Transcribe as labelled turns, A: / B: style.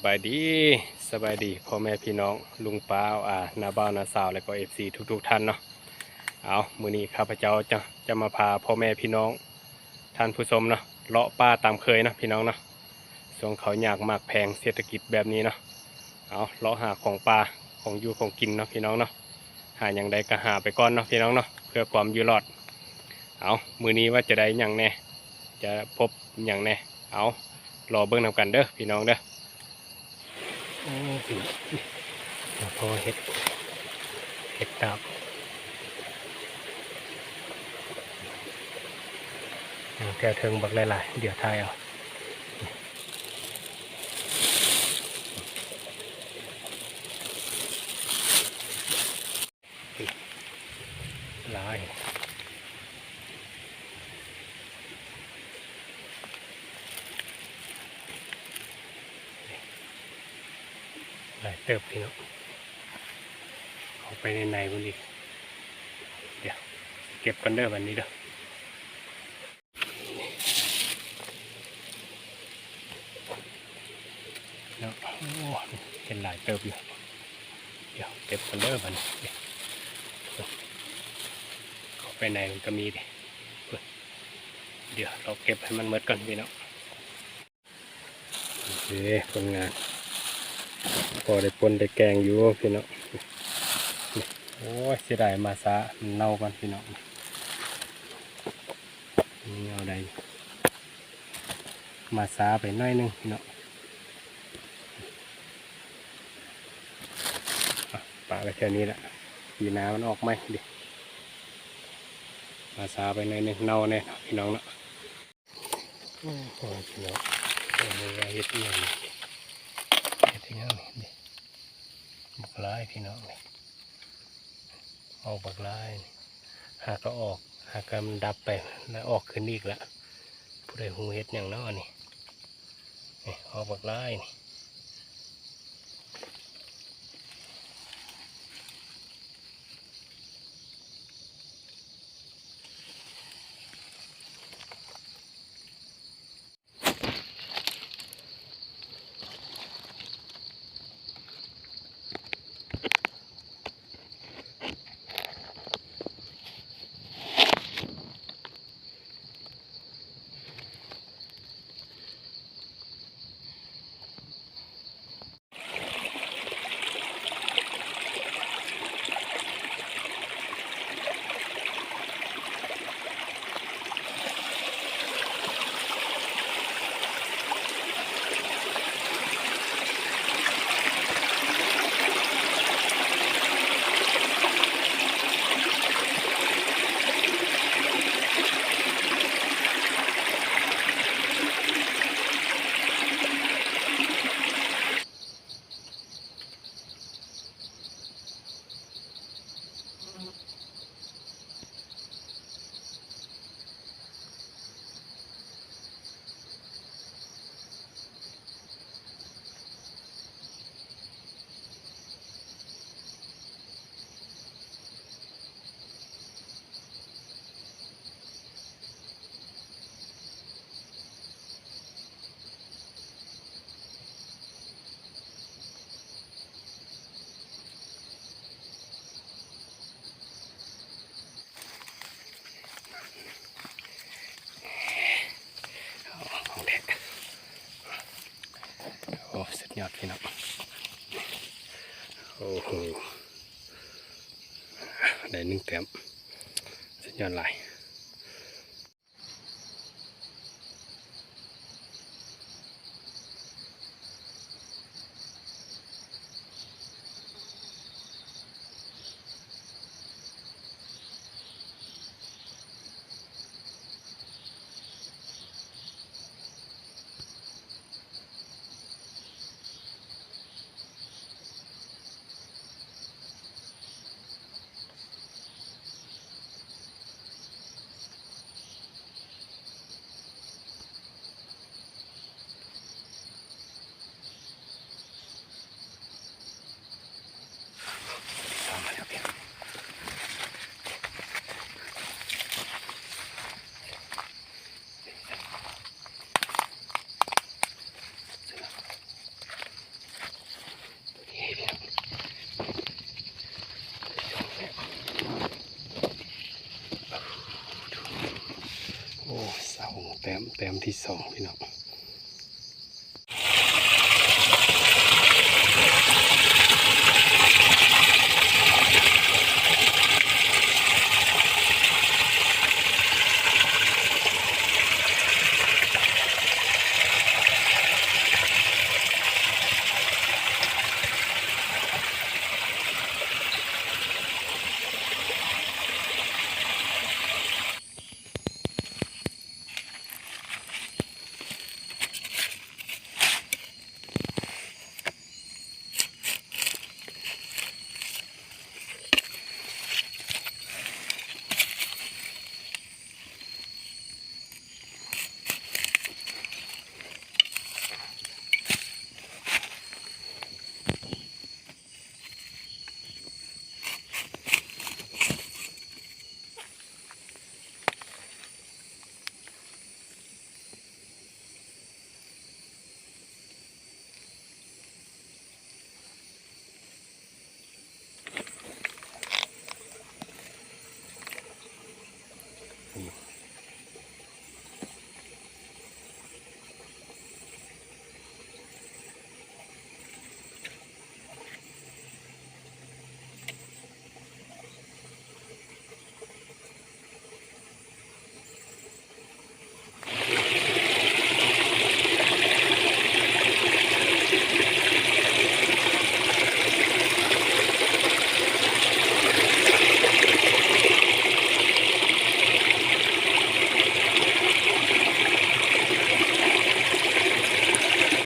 A: บายดีสบายดีพ่อแม่พี่น้องลุงป้าน้าบ่าวน้าสาวและก็FCทุกท่านเนาะเอามื้อนี้ข้าพเจ้าจะมาพาพ่อแม่พี่น้องท่านผู้ชมเนาะเลาะป่าตามเคยนะพี่น้องเนาะช่วงเขาอยากมากแพงเศรษฐกิจแบบนี้เนาะเอาเลาะหาของป่าของอยู่ของกินเนาะพี่น้องเนาะหาอย่างใดก็หาไปก่อนเนาะพี่น้องเนาะเพื่อความอยู่รอดเอามื้อนี้ว่าจะได้อย่างแน่จะพบอย่างแน่เอารอเบิ่งนำกันเด้อพี่น้องเด้อโอ้พี่พอเห็ดดาบแถวเทิงบักหลายๆเดี๋ยวทายเอาหลายเติบพี่น้องเข้าไปในบนอีกเดี๋ยวเก็บกันเด้อวันนี้เด้อเนาะโอ้เห็นหลายเติบอยู่เดี๋ยวเก็บกันเด้อวันนี้เข้าไปในมันก็มีดิเดี๋ยวเราเก็บให้มันหมดก่อนพี่น้องโอเคผลงานพอได้ปนได้แกงอยู่พี่น้องโอ้ยเสียดายมาซามันเน่ากันพี่น้องนี่เอาได้มาซาไปหน่อยนึงพี่น้องปลาไปแค่นี้แหละปีน้ำมันออกไหมดิมาซาไปหน่อยนึงเน่าแน่พี่น้องเนาะโอ้โหพี่น้องโอ้ยเห็ดยังเห็ดยังนี่บักลายพี่น้องนี่ออกบักลายหากก็ออกหากมันดับไปแล้วออกขึ้นอีกแล้วผู้ใดหูเห็ดอย่างน้อนี่ออกบักลายนี่โอ้สุดยอดพี่น้องโอ้โหได้หนึ่งแต้มสุดยอดหลาย ต้มที่สองพี่น้อง